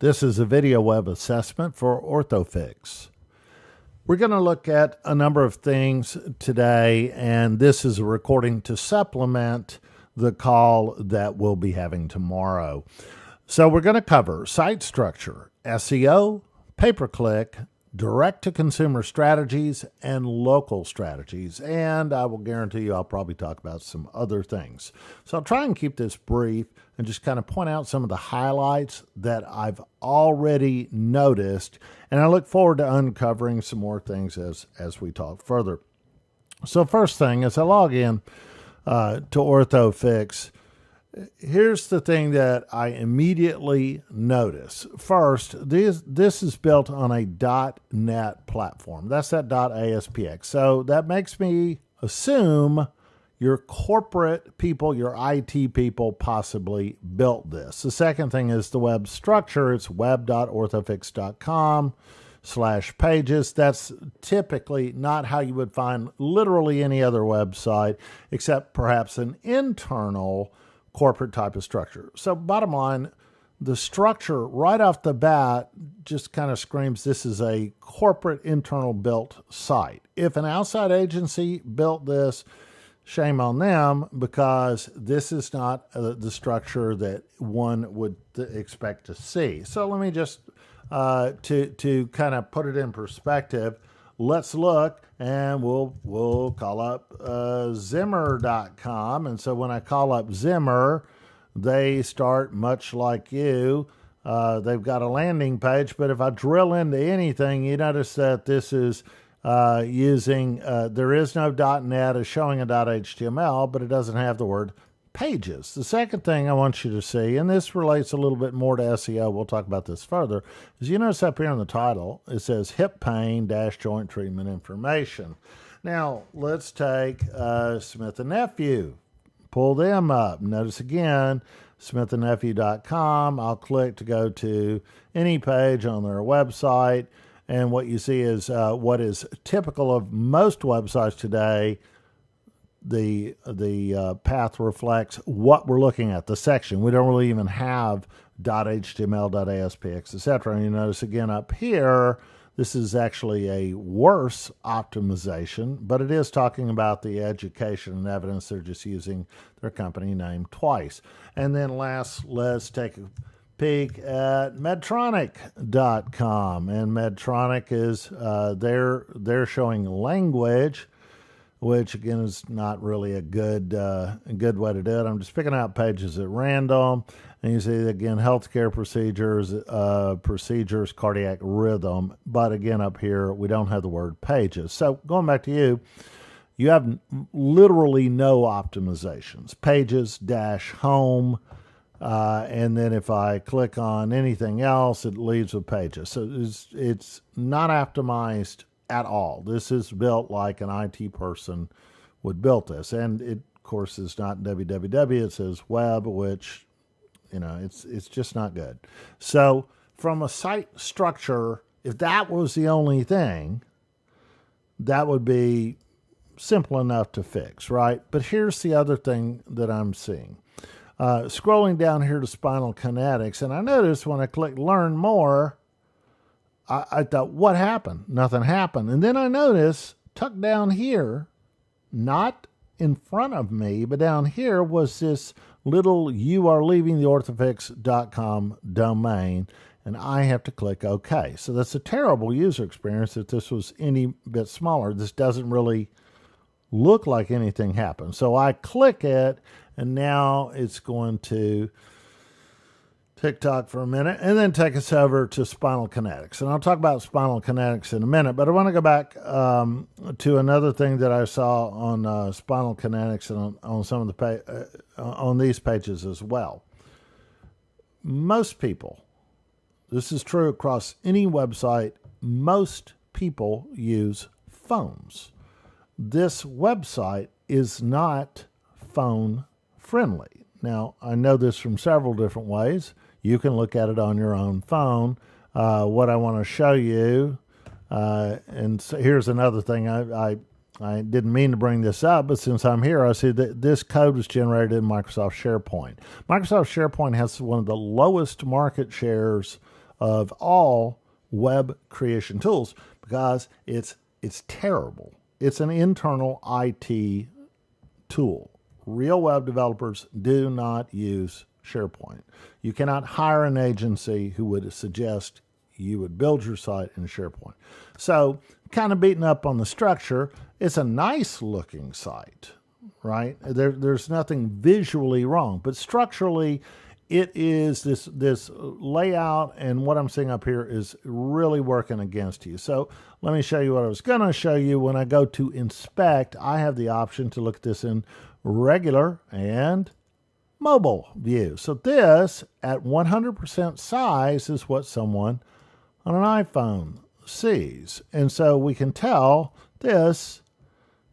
This is a video web assessment for Orthofix. We're going to look at a number of things today, and this is a recording to supplement the call that we'll be having tomorrow. So we're going to cover site structure, SEO, pay-per-click, direct-to-consumer strategies, and local strategies. And I will guarantee you I'll probably talk about some other things. So I'll try and keep this brief and just kind of point out some of the highlights that I've already noticed. And I look forward to uncovering some more things as we talk further. So first thing, as I log in to Orthofix, here's the thing that I immediately notice. First, this is built on a .NET platform. That's that .ASPX. So that makes me assume your corporate people, your IT people possibly built this. The second thing is the web structure. It's web.orthofix.com/pages. That's typically not how you would find literally any other website, except perhaps an internal corporate type of structure. So bottom line, the structure right off the bat just kind of screams this is a corporate internal built site. If an outside agency built this, shame on them, because this is not the structure that one would expect to see. So let me just, to kind of put it in perspective, let's look, and we'll call up Zimmer.com. And so when I call up Zimmer, they start much like you. They've got a landing page, but if I drill into anything, you notice that this is using, there is no .NET, is showing a .html, but it doesn't have the word pages. The second thing I want you to see, and this relates a little bit more to SEO, we'll talk about this further, is you notice up here in the title, it says hip pain - joint treatment information. Now, let's take Smith & Nephew, pull them up. Notice again, smithandnephew.com. I'll click to go to any page on their website, and what you see is what is typical of most websites today. The path reflects what we're looking at, the section. We don't really even have .html, .aspx, etc. And you notice again up here, this is actually a worse optimization, but it is talking about the education and evidence. They're just using their company name twice. And then last, let's take a peek at Medtronic.com. And Medtronic is, they're showing language, which again is not really a good way to do it. I'm just picking out pages at random, and you see again healthcare procedures, cardiac rhythm. But again up here we don't have the word pages. So going back to you, you have literally no optimizations. Pages - home, and then if I click on anything else, it leaves with pages. So it's not optimized at all. This is built like an IT person would build this. And it, of course, is not www. It says web, which, you know, it's just not good. So from a site structure, if that was the only thing, that would be simple enough to fix, right? But here's the other thing that I'm seeing. Scrolling down here to Spinal Kinetics, and I noticed when I click Learn More, I thought, what happened? Nothing happened. And then I noticed, tucked down here, not in front of me, but down here was this little "you are leaving the orthofix.com domain," and I have to click OK. So that's a terrible user experience. If this was any bit smaller, this doesn't really look like anything happened. So I click it, and now it's going to TikTok for a minute, and then take us over to Spinal Kinetics. And I'll talk about Spinal Kinetics in a minute, but I want to go back to another thing that I saw on Spinal Kinetics and on some of the on these pages as well. Most people, this is true across any website, most people use phones. This website is not phone friendly. Now, I know this from several different ways. You can look at it on your own phone. What I want to show you, and so here's another thing. I didn't mean to bring this up, but since I'm here, I see that this code was generated in Microsoft SharePoint. Microsoft SharePoint has one of the lowest market shares of all web creation tools because it's terrible. It's an internal IT tool. Real web developers do not use SharePoint. You cannot hire an agency who would suggest you would build your site in SharePoint. So, kind of beating up on the structure, it's a nice looking site, right? There's nothing visually wrong, but structurally, it is this layout, and what I'm seeing up here is really working against you. So let me show you what I was going to show you. When I go to inspect, I have the option to look at this in regular and mobile view. So this at 100% size is what someone on an iPhone sees. And so we can tell this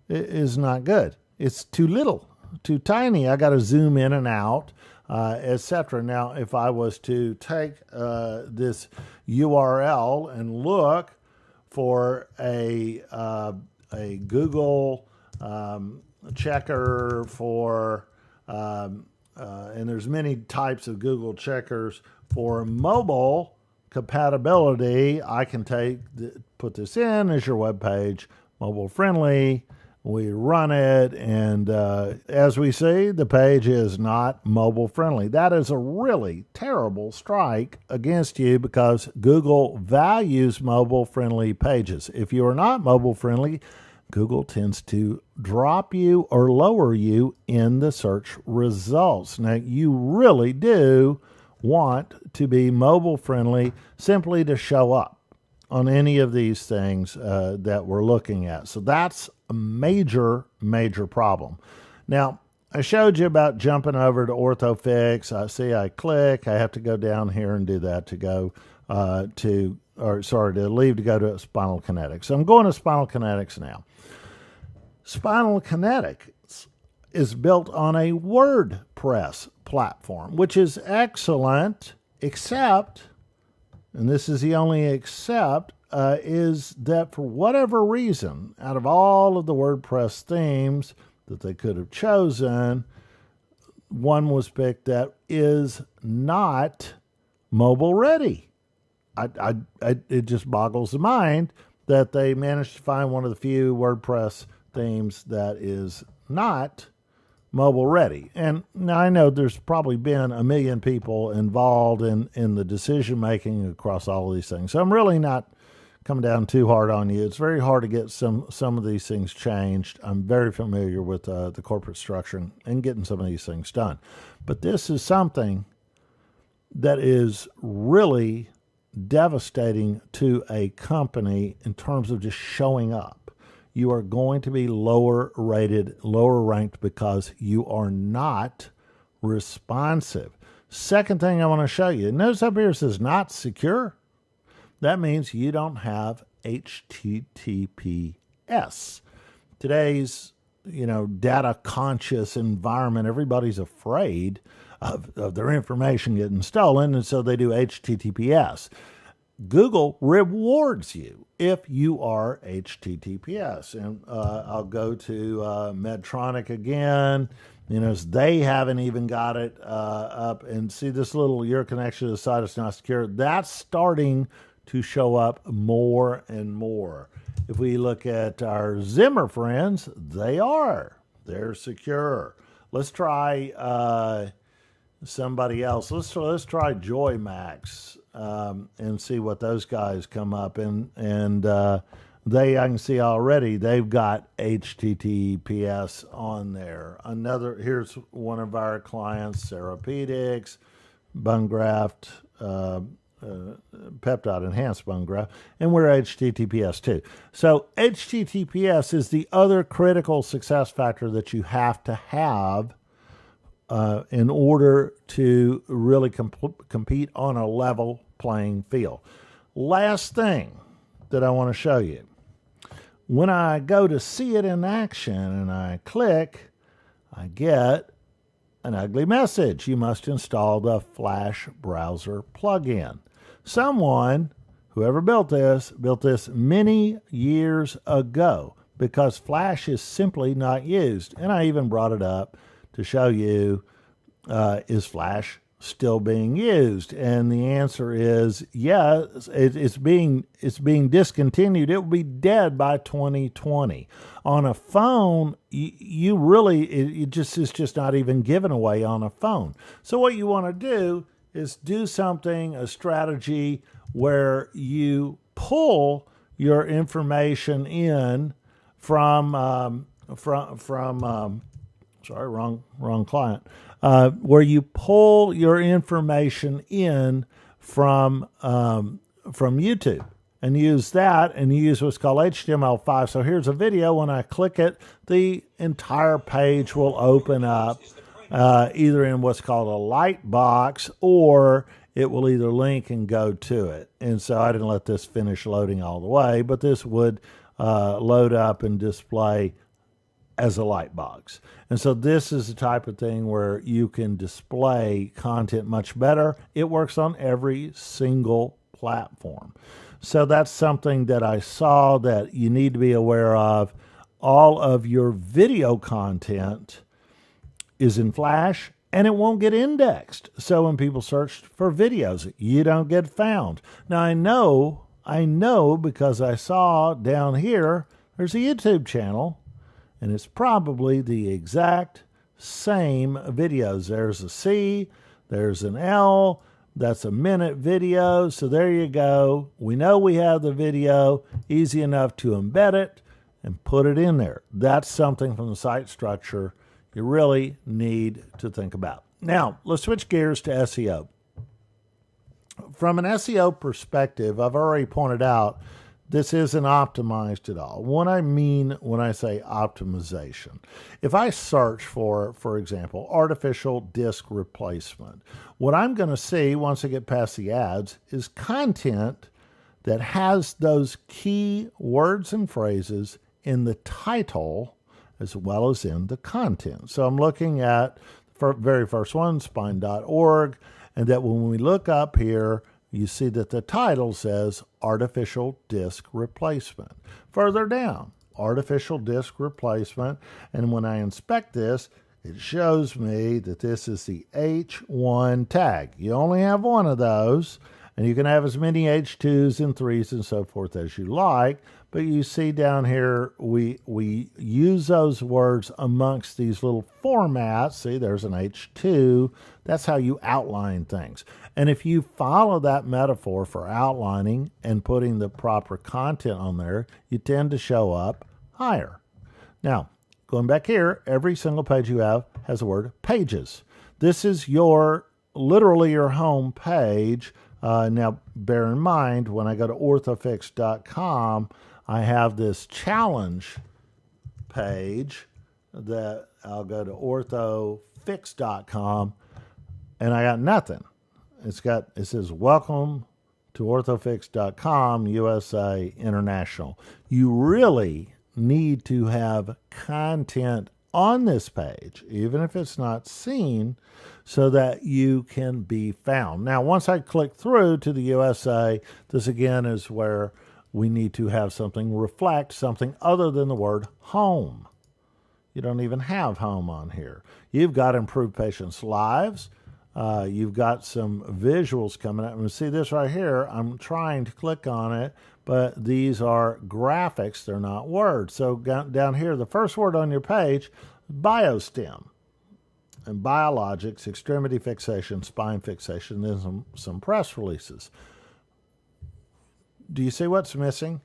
is not good. It's too little, too tiny. I got to zoom in and out, etc. Now, if I was to take this URL and look for a Google checker for, and there's many types of Google checkers for mobile compatibility, I can put this in as your web page, mobile friendly. We run it, and as we see, the page is not mobile friendly. That is a really terrible strike against you because Google values mobile friendly pages. If you are not mobile friendly, Google tends to drop you or lower you in the search results. Now, you really do want to be mobile friendly simply to show up on any of these things that we're looking at. So that's a major problem. Now, I showed you about jumping over to Orthofix. I click. I have to go down here and do that to go to leave to go to Spinal Kinetics. So I'm going to Spinal Kinetics now. Spinal Kinetics is built on a WordPress platform, which is excellent, except, and this is the only except, is that for whatever reason, out of all of the WordPress themes that they could have chosen, one was picked that is not mobile ready. It just boggles the mind that they managed to find one of the few WordPress themes that is not mobile ready. And now I know there's probably been a million people involved in the decision making across all of these things. So I'm really not coming down too hard on you. It's very hard to get some of these things changed. I'm very familiar with the corporate structure and getting some of these things done. But this is something that is really devastating to a company in terms of just showing up. You are going to be lower rated, lower ranked because you are not responsive. Second thing I want to show you, notice up here it says not secure. That means you don't have HTTPS. Today's, data conscious environment, everybody's afraid of their information getting stolen, and so they do HTTPS. Google rewards you if you are HTTPS. And I'll go to Medtronic again. They haven't even got it up. And see this little, your connection to the site is not secure. That's starting to show up more and more. If we look at our Zimmer friends, they're secure. Let's try somebody else. Let's try JoyMax and see what those guys come up and I can see already they've got HTTPS on there. Here's one of our clients, Therapeutics, bone graft, peptide enhanced bone graft, and we're HTTPS too. So HTTPS is the other critical success factor that you have to have in order to really compete on a level playing field. Last thing that I want to show you. When I go to see it in action and I click, I get an ugly message. You must install the Flash browser plugin. Whoever built this many years ago because Flash is simply not used. And I even brought it up to show you, is Flash still being used? And the answer is yes, it's being discontinued. It will be dead by 2020. On a phone, you really, it's just not even given away on a phone. So what you want to do is do something, a strategy where you pull your information in from sorry, wrong client. Where you pull your information in from YouTube and use that, and you use what's called HTML5. So here's a video. When I click it, the entire page will open up either in what's called a light box, or it will either link and go to it. And so I didn't let this finish loading all the way, but this would load up and display as a light box. And so this is the type of thing where you can display content much better. It works on every single platform. So that's something that I saw that you need to be aware of. All of your video content is in Flash, and it won't get indexed. So when people search for videos, you don't get found. Now I know because I saw down here, there's a YouTube channel, and it's probably the exact same videos. There's a C, there's an L, that's a minute video. So there you go. We know we have the video, easy enough to embed it and put it in there. That's something from the site structure you really need to think about. Now, let's switch gears to SEO. From an SEO perspective, I've already pointed out this isn't optimized at all. What I mean when I say optimization, if I search for example, artificial disc replacement, what I'm going to see once I get past the ads is content that has those key words and phrases in the title as well as in the content. So I'm looking at the very first one, spine.org, and that when we look up here, you see that the title says artificial disc replacement. Further down, artificial disc replacement, and when I inspect this, it shows me that this is the H1 tag. You only have one of those, and you can have as many H2s and 3s and so forth as you like, but you see down here, we use those words amongst these little formats. See, there's an H2. That's how you outline things. And if you follow that metaphor for outlining and putting the proper content on there, you tend to show up higher. Now, going back here, every single page you have has the word pages. This is literally your home page. Now, bear in mind, when I go to orthofix.com, I have this challenge page that I'll go to orthofix.com, and I got nothing. It says, welcome to orthofix.com, USA International. You really need to have content on this page, even if it's not seen, so that you can be found. Now, once I click through to the USA, this again is where we need to have something reflect something other than the word home. You don't even have home on here. You've got improved patients' lives. You've got some visuals coming up. And see this right here, I'm trying to click on it, but these are graphics. They're not words. So down here, the first word on your page, biostem and biologics, extremity fixation, spine fixation, then some press releases. Do you see what's missing?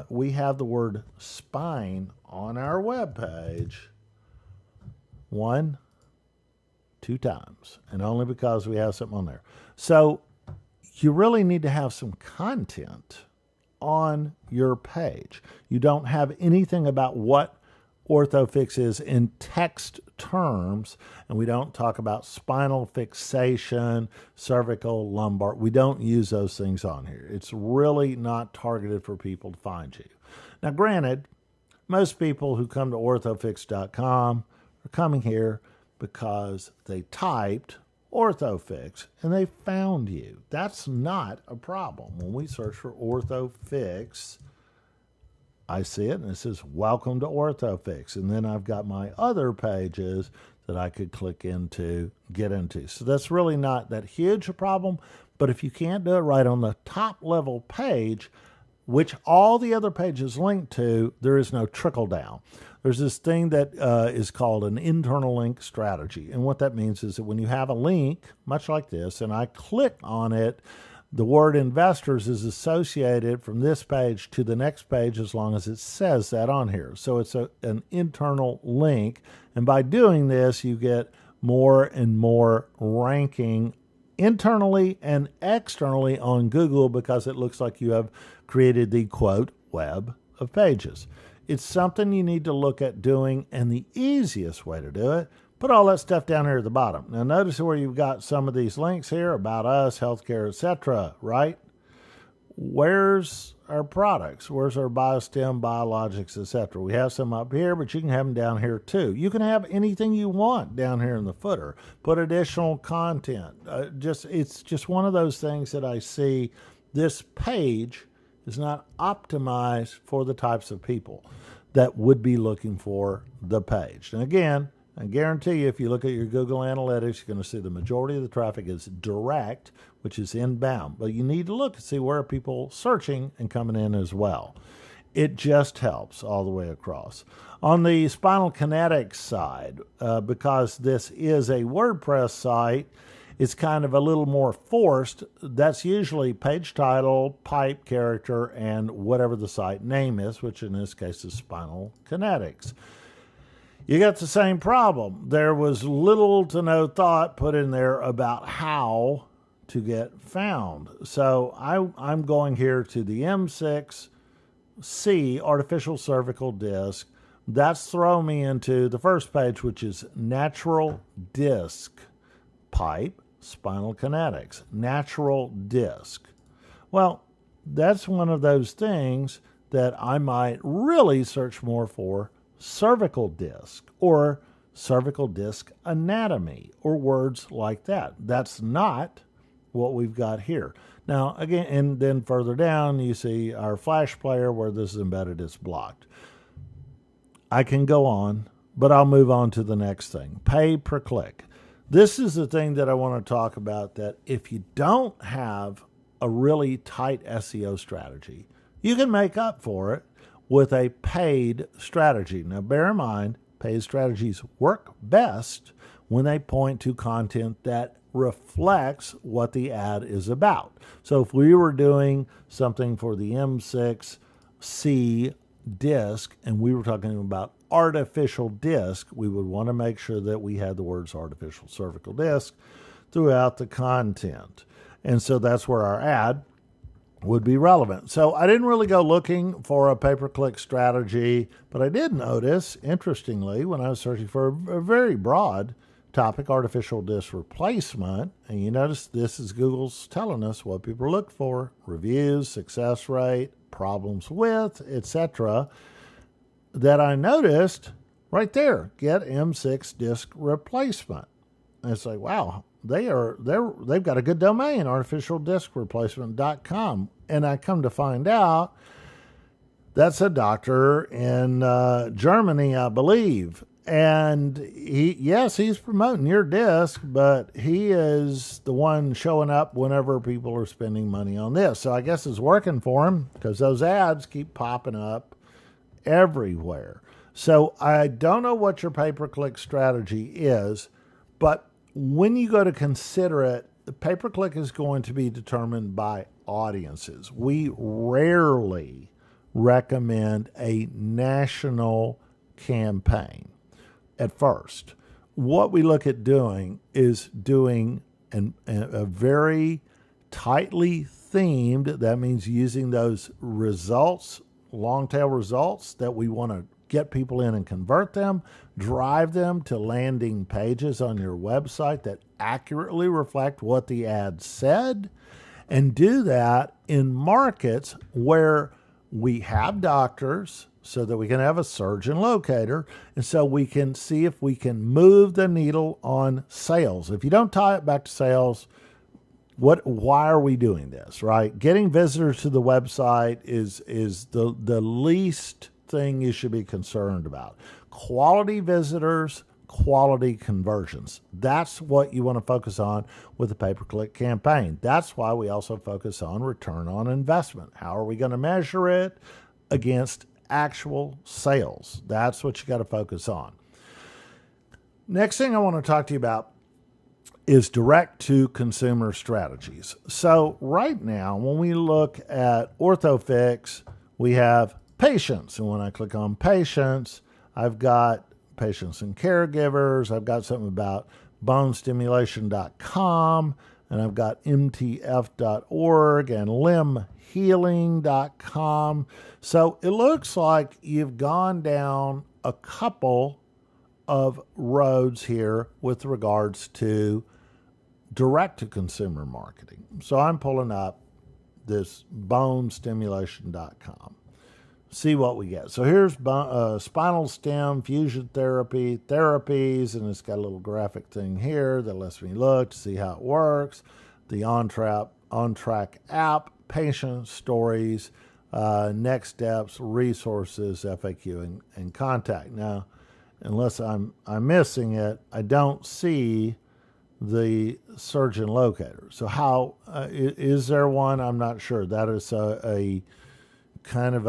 We have the word spine on our web page 1, 2 times, and only because we have something on there. So you really need to have some content on your page. You don't have anything about what Orthofix is in text terms, and we don't talk about spinal fixation, cervical, lumbar. We don't use those things on here. It's really not targeted for people to find you. Now, granted, most people who come to orthofix.com are coming here because they typed Orthofix and they found you. That's not a problem. When we search for Orthofix, I see it and it says, welcome to Orthofix. And then I've got my other pages that I could click into, get into. So that's really not that huge a problem. But if you can't do it right on the top level page, which all the other pages link to, there is no trickle down. There's this thing that is called an internal link strategy. And what that means is that when you have a link, much like this, and I click on it, the word investors is associated from this page to the next page as long as it says that on here. So it's an internal link. And by doing this, you get more and more ranking internally and externally on Google because it looks like you have created the, quote, web of pages. It's something you need to look at doing, and the easiest way to do it, put all that stuff down here at the bottom. Now notice where you've got some of these links here, about us, healthcare, etc., right? Where's our products? Where's our biostem, biologics, etc.? We have some up here, but you can have them down here too. You can have anything you want down here in the footer. Put additional content. It's just one of those things that I see. This page is not optimized for the types of people that would be looking for the page. And again, I guarantee you, if you look at your Google Analytics, you're going to see the majority of the traffic is direct, which is inbound. But you need to look and see where are people searching and coming in as well. It just helps all the way across. On the Spinal Kinetics side, because this is a WordPress site, it's kind of a little more forced. That's usually page title, pipe character, and whatever the site name is, which in this case is Spinal Kinetics. You got the same problem. There was little to no thought put in there about how to get found. So I'm going here to the M6C artificial cervical disc. That's throwing me into the first page, which is natural disc pipe. Spinal Kinetics, natural disc. Well, that's one of those things that I might really search more for: cervical disc or cervical disc anatomy or words like that. That's not what we've got here. Now, again, and then further down, you see our Flash player where this is embedded, it's blocked. I can go on, but I'll move on to the next thing. Pay per click. This is the thing that I want to talk about, that if you don't have a really tight SEO strategy, you can make up for it with a paid strategy. Now, bear in mind, paid strategies work best when they point to content that reflects what the ad is about. So if we were doing something for the M6C disc and we were talking about artificial disc, we would want to make sure that we had the words artificial cervical disc throughout the content. And so that's where our ad would be relevant. So I didn't really go looking for a pay-per-click strategy, but I did notice, interestingly, when I was searching for a very broad topic, artificial disc replacement, and you notice this is Google's telling us what people look for: reviews, success rate, problems with, etc., that I noticed right there, get M6 disc replacement. And it's like, wow, they've got a good domain, artificialdiscreplacement.com. And I come to find out that's a doctor in Germany, I believe. And he's promoting your disc, but he is the one showing up whenever people are spending money on this. So I guess it's working for him because those ads keep popping up everywhere. So I don't know what your pay-per-click strategy is, but when you go to consider it, the pay-per-click is going to be determined by audiences. We rarely recommend a national campaign at first. What we look at doing is doing a very tightly themed, that means using those results, long tail results that we want to get people in and convert them, drive them to landing pages on your website that accurately reflect what the ad said, and do that in markets where we have doctors so that we can have a surgeon locator, and so we can see if we can move the needle on sales. If you don't tie it back to sales, why are we doing this, right? Getting visitors to the website is the least thing you should be concerned about. Quality visitors, quality conversions. That's what you want to focus on with a pay-per-click campaign. That's why we also focus on return on investment. How are we going to measure it? Against actual sales. That's what you got to focus on. Next thing I want to talk to you about is direct-to-consumer strategies. So right now, when we look at Orthofix, we have patients. And when I click on patients, I've got patients and caregivers. I've got something about bonestimulation.com, and I've got mtf.org and limbhealing.com. So it looks like you've gone down a couple of roads here with regards to direct-to-consumer marketing. So I'm pulling up this bonestimulation.com. See what we get. So here's spinal stem fusion therapy, therapies, and it's got a little graphic thing here that lets me look to see how it works. The on-track app, patient stories, next steps, resources, FAQ, and contact. Now, unless I'm missing it, I don't see the surgeon locator. So how is there one? I'm not sure. That is a kind of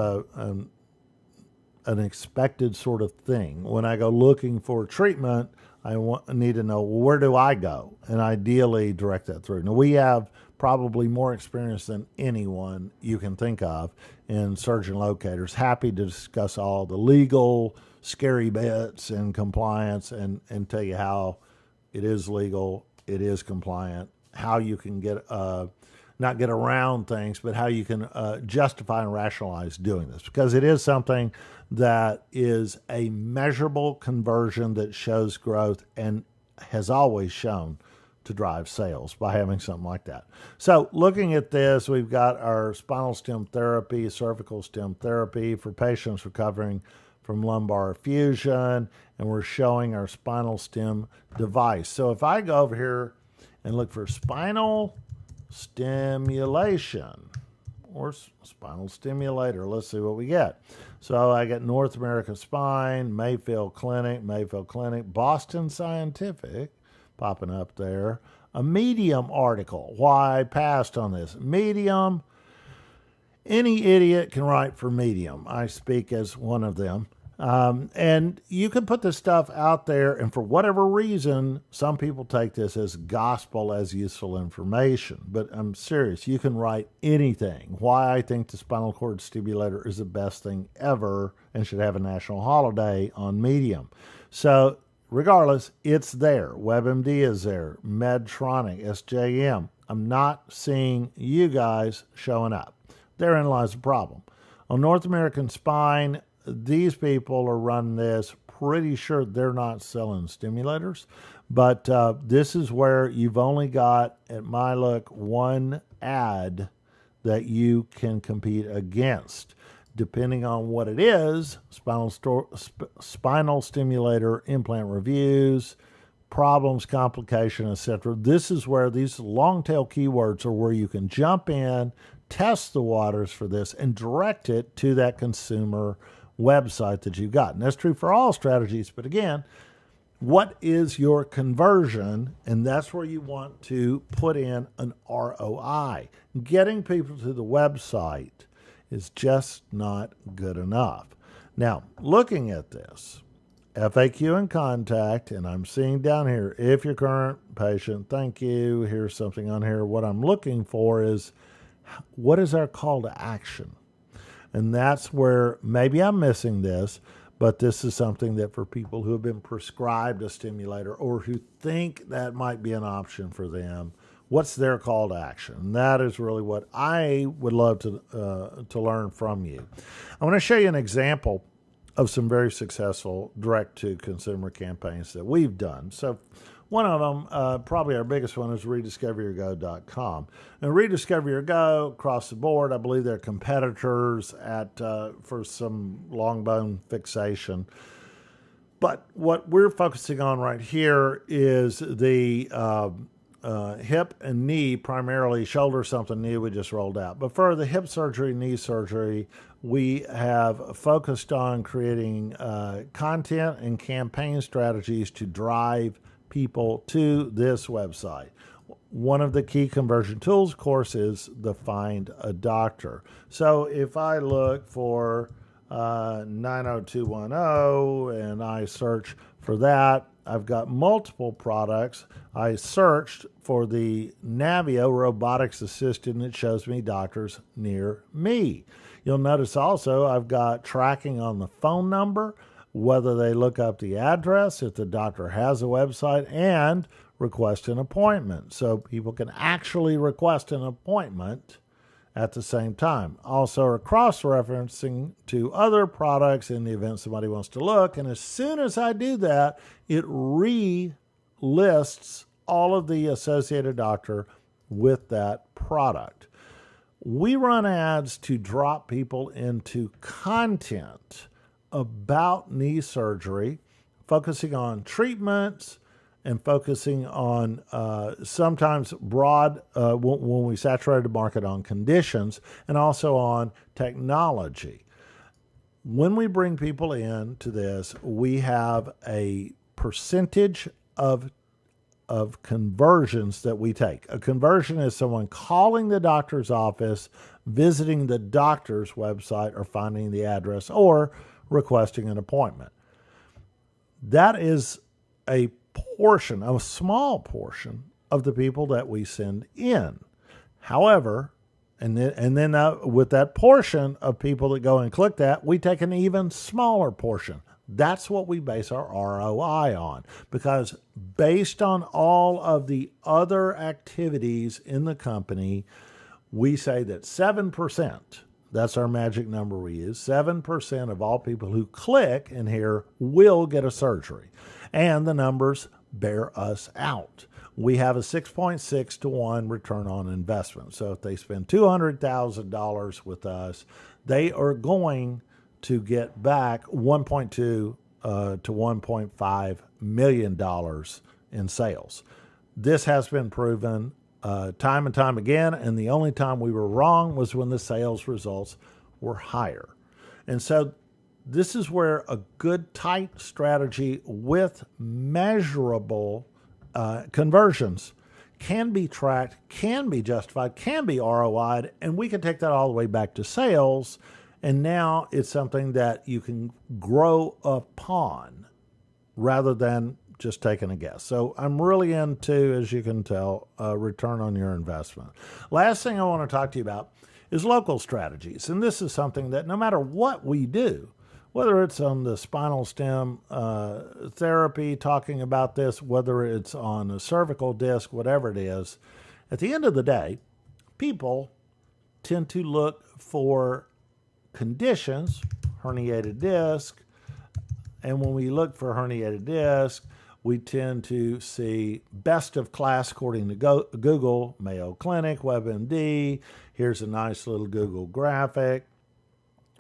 an expected sort of thing. When I go looking for treatment, I need to know, well, where do I go? And ideally direct that through. Now, we have probably more experience than anyone you can think of in surgeon locators. Happy to discuss all the legal, scary bits and compliance and tell you how it is legal, it is compliant, how you can get not get around things, but how you can justify and rationalize doing this, because it is something that is a measurable conversion that shows growth and has always shown to drive sales by having something like that. So looking at this, we've got our spinal stem therapy, cervical stem therapy for patients recovering from lumbar fusion, and we're showing our spinal stem device. So if I go over here and look for spinal stimulation or spinal stimulator, let's see what we get. So I get North America Spine, Mayfield Clinic, Boston Scientific popping up there. A Medium article, why I passed on this. Medium, any idiot can write for Medium. I speak as one of them. And you can put this stuff out there, and for whatever reason, some people take this as gospel, as useful information. But I'm serious. You can write anything. Why I think the spinal cord stimulator is the best thing ever and should have a national holiday on Medium. So regardless, it's there. WebMD is there. Medtronic, SJM. I'm not seeing you guys showing up. Therein lies the problem. On North American Spine, these people are running this. Pretty sure they're not selling stimulators, but this is where you've only got, at my look, one ad that you can compete against. Depending on what it is, spinal stimulator, implant reviews, problems, complication, etc. This is where these long tail keywords are where you can jump in, test the waters for this, and direct it to that consumer website that you've got. And that's true for all strategies. But again, what is your conversion? And that's where you want to put in an ROI. Getting people to the website is just not good enough. Now, looking at this, FAQ and contact, and I'm seeing down here, if you're current patient, thank you. Here's something on here. What I'm looking for is, what is our call to action? And that's where maybe I'm missing this, but this is something that for people who have been prescribed a stimulator or who think that might be an option for them, what's their call to action? And that is really what I would love to learn from you. I want to show you an example of some very successful direct-to-consumer campaigns that we've done. So one of them, probably our biggest one, is rediscoveryourgo.com. And Rediscover Your Go, across the board, I believe they're competitors for some long bone fixation. But what we're focusing on right here is the hip and knee, primarily shoulder something new we just rolled out. But for the hip surgery, knee surgery, we have focused on creating content and campaign strategies to drive people to this website. One of the key conversion tools, of course, is the Find a Doctor. So if I look for 90210 and I search for that, I've got multiple products. I searched for the Navio robotics assistant and it shows me doctors near me. You'll notice also I've got tracking on the phone number, whether they look up the address, if the doctor has a website, and request an appointment. So people can actually request an appointment at the same time. Also, cross-referencing to other products in the event somebody wants to look. And as soon as I do that, it re-lists all of the associated doctor with that product. We run ads to drop people into content about knee surgery, focusing on treatments and focusing on sometimes broad, when we saturate the market, on conditions and also on technology. When we bring people into this, we have a percentage of conversions that we take. A conversion is someone calling the doctor's office, visiting the doctor's website, or finding the address, or requesting an appointment. That is a portion, a small portion of the people that we send in. However, and then with that portion of people that go and click that, we take an even smaller portion. That's what we base our ROI on, because based on all of the other activities in the company, we say that 7%, that's our magic number we use, 7% of all people who click in here will get a surgery. And the numbers bear us out. We have a 6.6 to 1 return on investment. So if they spend $200,000 with us, they are going to get back $1.2 to $1.5 million in sales. This has been proven time and time again, and the only time we were wrong was when the sales results were higher. And so this is where a good, tight strategy with measurable conversions can be tracked, can be justified, can be ROI'd, and we can take that all the way back to sales. And now it's something that you can grow upon rather than just taking a guess. So I'm really into, as you can tell, return on your investment. Last thing I want to talk to you about is local strategies. And this is something that no matter what we do, whether it's on the spinal stem therapy, talking about this, whether it's on a cervical disc, whatever it is, at the end of the day, people tend to look for conditions, herniated disc, and when we look for herniated disc, we tend to see best of class according to Google, Mayo Clinic, WebMD. Here's a nice little Google graphic.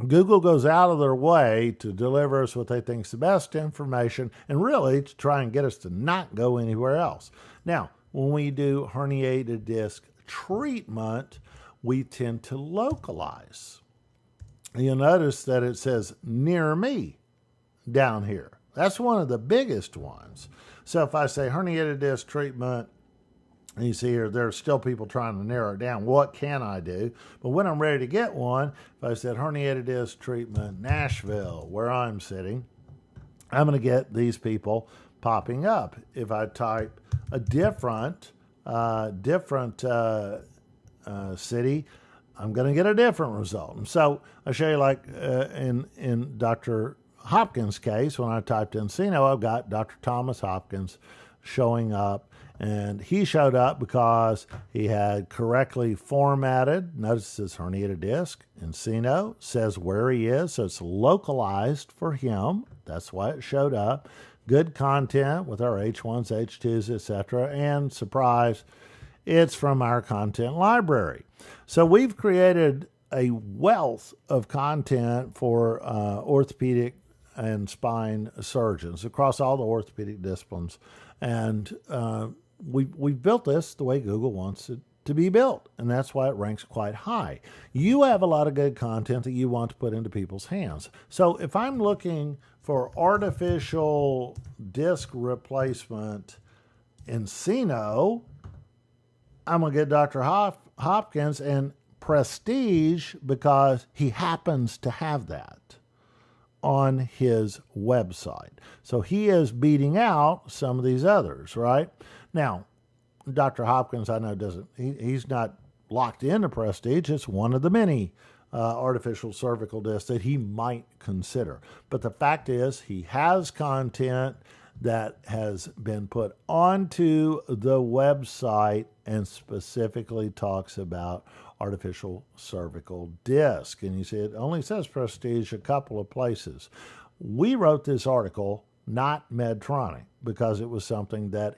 Google goes out of their way to deliver us what they think is the best information and really to try and get us to not go anywhere else. Now, when we do herniated disc treatment, we tend to localize. You'll notice that it says near me down here. That's one of the biggest ones. So if I say herniated disc treatment, and you see here, there's still people trying to narrow it down. What can I do? But when I'm ready to get one, if I said herniated disc treatment, Nashville, where I'm sitting, I'm going to get these people popping up. If I type a different city, I'm going to get a different result. And so I'll show you, like in Dr. Hopkins' case, when I typed in Encino, I've got Dr. Thomas Hopkins showing up. And he showed up because he had correctly formatted. Notice it says herniated disc. Encino says where he is, so it's localized for him. That's why it showed up. Good content with our H1s, H2s, etc. And surprise, it's from our content library. So we've created a wealth of content for orthopedic and spine surgeons across all the orthopedic disciplines. And we've built this the way Google wants it to be built, and that's why it ranks quite high. You have a lot of good content that you want to put into people's hands. So if I'm looking for artificial disc replacement Encino, I'm going to get Dr. Hopkins and Prestige because he happens to have that on his website. So he is beating out some of these others, right? Now, Dr. Hopkins, I know, he's not locked into Prestige. It's one of the many artificial cervical discs that he might consider. But the fact is, he has content that has been put onto the website and specifically talks about artificial cervical disc. And you see, it only says Prestige a couple of places. We wrote this article, not Medtronic, because it was something that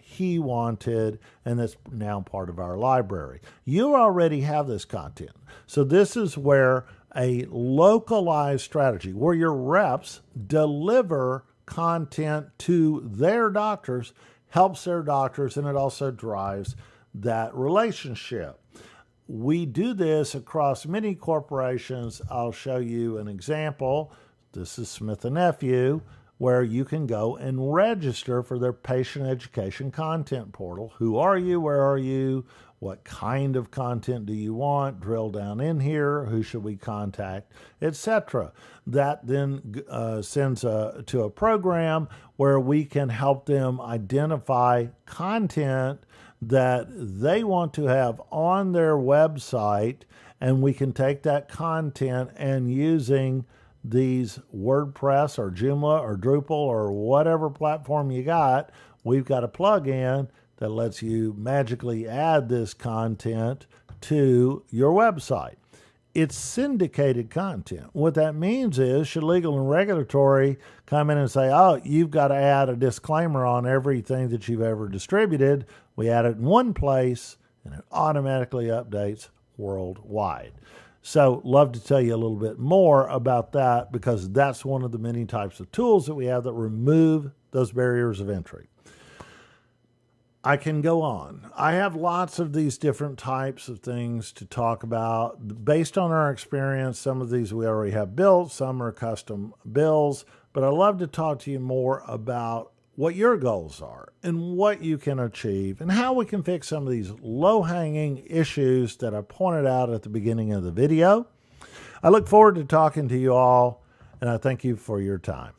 he wanted, and that's now part of our library. You already have this content. So this is where a localized strategy, where your reps deliver content to their doctors, helps their doctors, and it also drives that relationship. We do this across many corporations. I'll show you an example. This is Smith & Nephew, where you can go and register for their patient education content portal. Who are you? Where are you? What kind of content do you want? Drill down in here. Who should we contact? Etc. That then sends to a program where we can help them identify content that they want to have on their website, and we can take that content and using these WordPress or Joomla or Drupal or whatever platform you got, we've got a plugin that lets you magically add this content to your website. It's syndicated content. What that means is, should legal and regulatory come in and say, oh, you've got to add a disclaimer on everything that you've ever distributed, we add it in one place and it automatically updates worldwide. So love to tell you a little bit more about that, because that's one of the many types of tools that we have that remove those barriers of entry. I can go on. I have lots of these different types of things to talk about. Based on our experience, some of these we already have built, some are custom builds, but I'd love to talk to you more about what your goals are and what you can achieve and how we can fix some of these low-hanging issues that I pointed out at the beginning of the video. I look forward to talking to you all, and I thank you for your time.